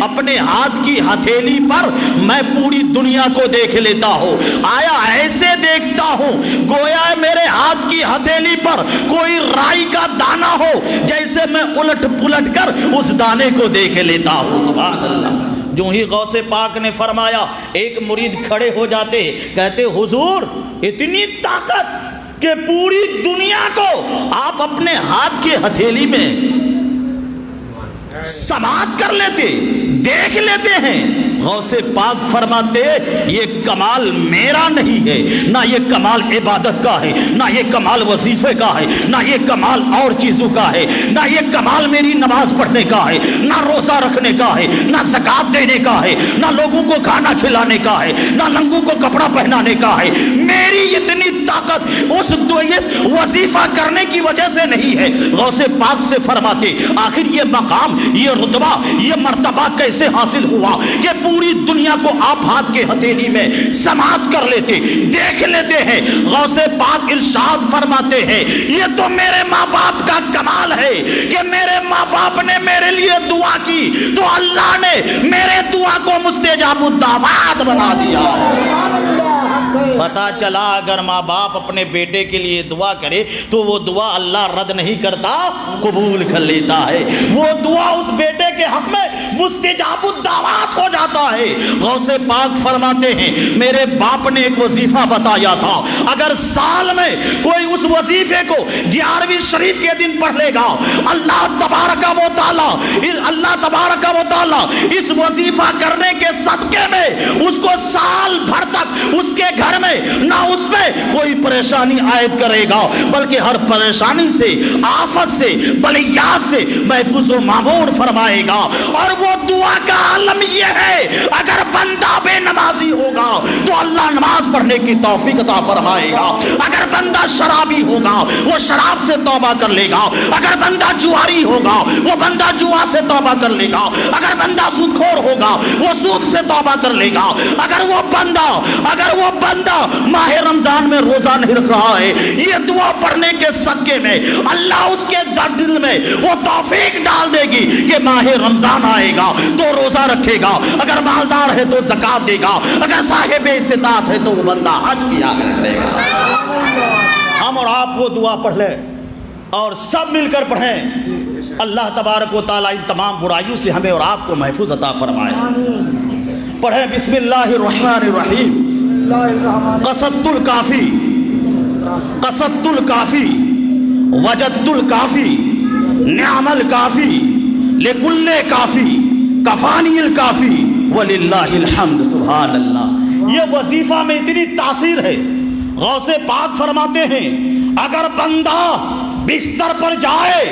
اپنے ہاتھ کی ہتھیلی پر میں پوری دنیا کو دیکھ لیتا ہوں. آیا ایسے دیکھتا ہوں گویا میرے ہاتھ کی ہتھیلی پر کوئی رائی کا دانہ ہو, جیسے میں الٹ پلٹ کر اس دانے کو دیکھ لیتا ہوں. سبحان اللہ. جو ہی غوث پاک نے فرمایا, ایک مرید کھڑے ہو جاتے, کہتے حضور اتنی طاقت کہ پوری دنیا کو آپ اپنے ہاتھ کی ہتھیلی میں سماعت کر لیتے, دیکھ لیتے ہیں. غوث پاک فرماتے یہ کمال میرا نہیں ہے, نہ یہ کمال عبادت کا ہے, نہ یہ کمال وظیفے کا ہے, نہ یہ کمال اور چیزوں کا ہے, نہ یہ کمال میری نماز پڑھنے کا ہے, نہ روزہ رکھنے کا ہے, نہ زکات دینے کا ہے, نہ لوگوں کو کھانا کھلانے کا ہے, نہ ننگوں کو کپڑا پہنانے کا ہے. میری اتنی طاقت اس وظیفہ کرنے کی وجہ سے نہیں ہے. غوث پاک سے فرماتے آخر یہ مقام, یہ رتبہ, یہ مرتبہ کیسے حاصل ہوا کہ پوری دنیا کو آپ ہاتھ کے ہتھیلی میں سماعت کر لیتے, دیکھ لیتے ہیں. غوث پاک ارشاد فرماتے ہیں یہ تو میرے ماں باپ کا کمال ہے کہ میرے ماں باپ نے میرے لیے دعا کی تو اللہ نے میرے دعا کو مستجاب الدعوات بنا دیا. پتا چلا اگر ماں باپ اپنے بیٹے کے لیے دعا کرے تو وہ دعا اللہ رد نہیں کرتا, قبول کر لیتا ہے. وہ دعا اس بیٹے کے حق میں مستجاب الدعوات ہو جاتا ہے. غوث پاک فرماتے ہیں میرے باپ نے ایک وظیفہ بتایا تھا, اگر سال میں کوئی اس وظیفے کو 11ویں شریف کے دن پڑھ لے گا, اللہ تبارک و تعالی اس وظیفہ کرنے کے صدقے میں اس کو سال بھر تک اس کے گھر میں نہ اس میں کوئی پریشانی عائد کرے گا, بلکہ ہر پریشانی سے, آفت سے, بلیات سے محفوظ و معمور فرمائے گا. اور وہ دعا کا عالم یہ ہے اگر بندہ بے نمازی ہوگا تو اللہ نماز پڑھنے کی توفیق عطا فرمائے گا. اگر بندہ شرابی ہوگا وہ شراب سے توبہ کر لے گا. اگر بندہ جواری ہوگا وہ بندہ جوا سے توبہ کر لے گا. اگر بندہ سود خور ہوگا وہ سود سے توبہ کر لے گا. اگر وہ بندہ ماہ رمضان میں روزہ نہیں رکھ رہا ہے, یہ دعا پڑھنے کے صدقے میں اللہ اس کے دل میں وہ توفیق ڈال دے گی کہ ماہ رمضان آئے گا تو روزہ رکھے گا, اگر مالدار ہے تو زکات دے گا, اگر صاحب استطاعت ہے تو وہ بندہ حج کیا کرے گا. ہم اور آپ وہ دعا پڑھ لیں اور سب مل کر پڑھیں. اللہ تبارک و تعالیٰ ان تمام برائیوں سے ہمیں اور آپ کو محفوظ عطا فرمائے. پڑھیں بسم اللہ الرحمن الرحیم. قصدت الکافی وجدت الکافی نعم الکافی لکل کافی کفانی الکافی وللہ الحمد. سبحان اللہ. یہ وظیفہ میں اتنی تاثیر ہے. غوث پاک فرماتے ہیں اگر بندہ بستر پر جائے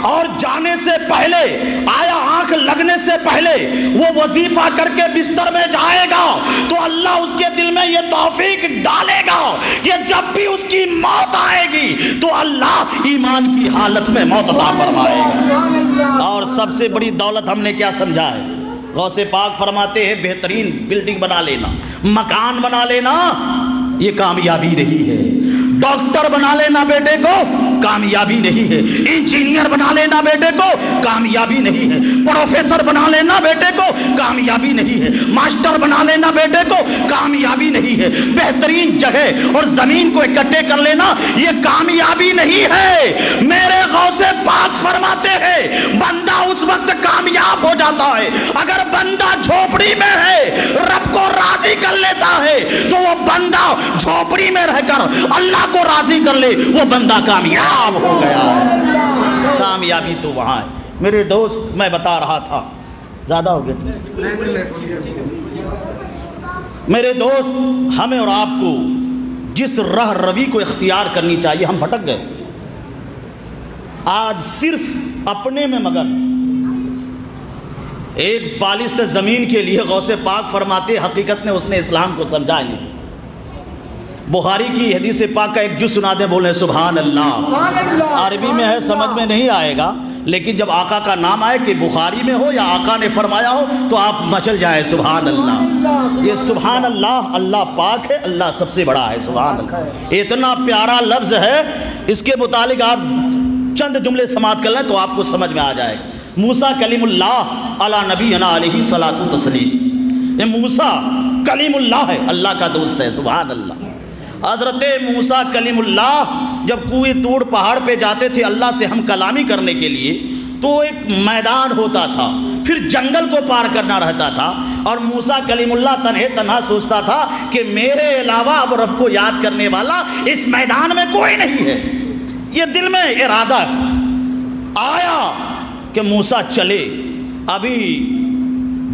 اور جانے سے پہلے, آیا آنکھ لگنے سے پہلے وہ وظیفہ کر کے بستر میں جائے گا تو اللہ اس کے دل میں یہ توفیق ڈالے گا کہ جب بھی اس کی موت آئے گی تو اللہ ایمان کی حالت میں موت عطا فرمائے گا. اور سب سے بڑی دولت ہم نے کیا سمجھا ہے؟ غوث پاک فرماتے ہیں بہترین بلڈنگ بنا لینا, مکان بنا لینا یہ کامیابی نہیں ہے. ڈاکٹر بنا لینا بیٹے کو کامیابی نہیں ہے. انجینئر بنا لینا بیٹے کو کامیابی نہیں ہے. پروفیسر بنا لینا بیٹے کو کامیابی نہیں ہے. ماسٹر بنا لینا بیٹے کو کامیابی نہیں ہے. بہترین جگہ اور زمین کو اکٹھے کر لینا یہ کامیابی نہیں ہے. میرے غوث پاک فرماتے ہیں بندہ اس وقت کامیاب ہو جاتا ہے اگر بندہ جھوپڑی میں ہے, رب کو راضی کر لیتا ہے تو وہ بندہ جھوپڑی میں رہ کر اللہ کو راضی کر لے, وہ بندہ کامیاب ہو گیا ہے. کامیابی تو وہاں ہے. میرے دوست میں بتا رہا تھا, زیادہ ہو گیا. میرے دوست ہمیں اور آپ کو جس راہ روی کو اختیار کرنی چاہیے, ہم بھٹک گئے. آج صرف اپنے میں مگن. ایک بالشت زمین کے لیے غوث پاک فرماتے حقیقت نے اس نے اسلام کو سمجھا نہیں. بخاری کی حدیث پاک کا ایک جز سنا دیں, بولیں سبحان اللہ. عربی میں ہے, سمجھ میں نہیں آئے گا, لیکن جب آقا کا نام آئے کہ بخاری میں ہو یا آقا نے فرمایا ہو تو آپ مچل جائے سبحان اللہ. یہ سبحان اللہ, اللہ پاک ہے, اللہ سب سے بڑا ہے. سبحان اللہ اتنا پیارا لفظ ہے, اس کے متعلق آپ چند جملے سماعت کر لیں تو آپ کو سمجھ میں آ جائے. موسیٰ کلیم اللہ علی نبینا علیہ الصلاۃ والتسلیم، یہ موسیٰ کلیم اللہ ہے، اللہ کا دوست ہے، سبحان اللہ۔ حضرت موسیٰ کلیم اللہ جب کوہ طور پہاڑ پہ جاتے تھے اللہ سے ہم کلامی کرنے کے لیے، تو ایک میدان ہوتا تھا، پھر جنگل کو پار کرنا رہتا تھا، اور موسیٰ کلیم اللہ تنہا سوچتا تھا کہ میرے علاوہ اب رب کو یاد کرنے والا اس میدان میں کوئی نہیں ہے۔ یہ دل میں ارادہ آیا کہ موسیٰ چلے، ابھی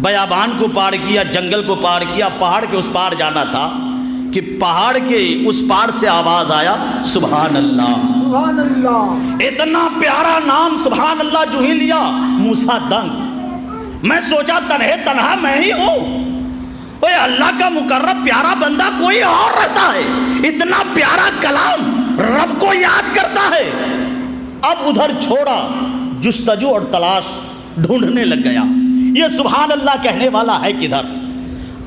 بیابان کو پار کیا، جنگل کو پار کیا، پہاڑ کے اس پار جانا تھا کہ پہاڑ کے اس پار سے آواز آیا سبحان اللہ، سبحان اللہ، اتنا پیارا نام سبحان اللہ جو ہی لیا موسیٰ دنگ۔ میں سوچا تنہا میں ہی ہوں، اوے اللہ کا مقرب پیارا بندہ کوئی اور رہتا ہے، اتنا پیارا کلام رب کو یاد کرتا ہے۔ اب ادھر چھوڑا، جستجو اور تلاش ڈھونڈنے لگ گیا، یہ سبحان اللہ کہنے والا ہے کدھر؟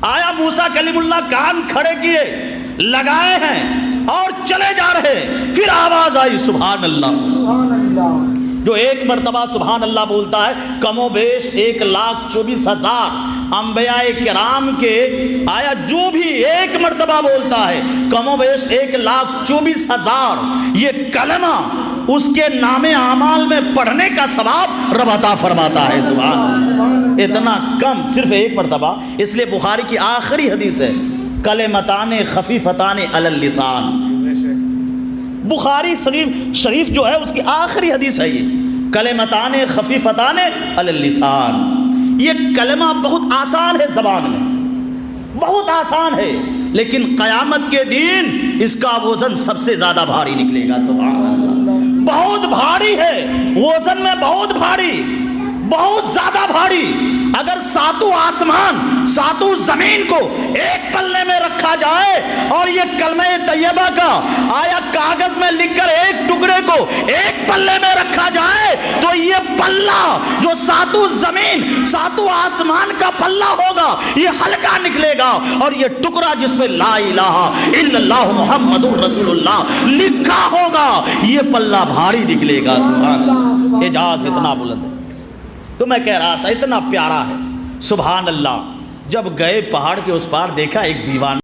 آیا موسیٰ کلیم اللہ، کان کھڑے کیے، لگائے ہیں اور چلے جا رہے، پھر آواز آئی سبحان اللہ۔ سبحان اللہ، جو ایک مرتبہ سبحان اللہ بولتا ہے کم و بیش 1,24,000 انبیاء کرام کے، آیا جو بھی ایک مرتبہ بولتا ہے کم و بیش 1,24,000 یہ کلمہ اس کے نام اعمال میں پڑھنے کا ثواب رب عطا فرماتا ہے، سبحان اللہ۔ اتنا کم، صرف ایک مرتبہ، اس لیے بخاری کی آخری حدیث ہے کلمتان خفیفتان علی اللسان، بخاری شریف جو ہے اس کی آخری حدیث ہے یہ کلمتان خفیفتان علی اللسان۔ یہ کلمہ بہت آسان ہے، زبان میں بہت آسان ہے، لیکن قیامت کے دن اس کا وزن سب سے زیادہ بھاری نکلے گا، سبحان اللہ۔ بہت بھاری ہے، وزن میں بہت بھاری، بہت زیادہ بھاری۔ اگر ساتوں آسمان ساتوں زمین کو ایک پلے میں رکھا جائے اور یہ کلمہ طیبہ کا آیا کاغذ میں لکھ کر ایک ٹکڑے کو ایک پلے میں رکھا جائے تو یہ پلہ جو ساتوں زمین ساتوں آسمان کا پلہ ہوگا یہ ہلکا نکلے گا، اور یہ ٹکڑا جس پہ لا الہ الا اللہ محمد الرسول اللہ لکھا ہوگا یہ پلہ بھاری نکلے گا، سبحان اللہ۔ اعجاز اتنا بلند ہے، تو میں کہہ رہا تھا اتنا پیارا ہے سبحان اللہ۔ جب گئے پہاڑ کے اس پار دیکھا ایک دیوان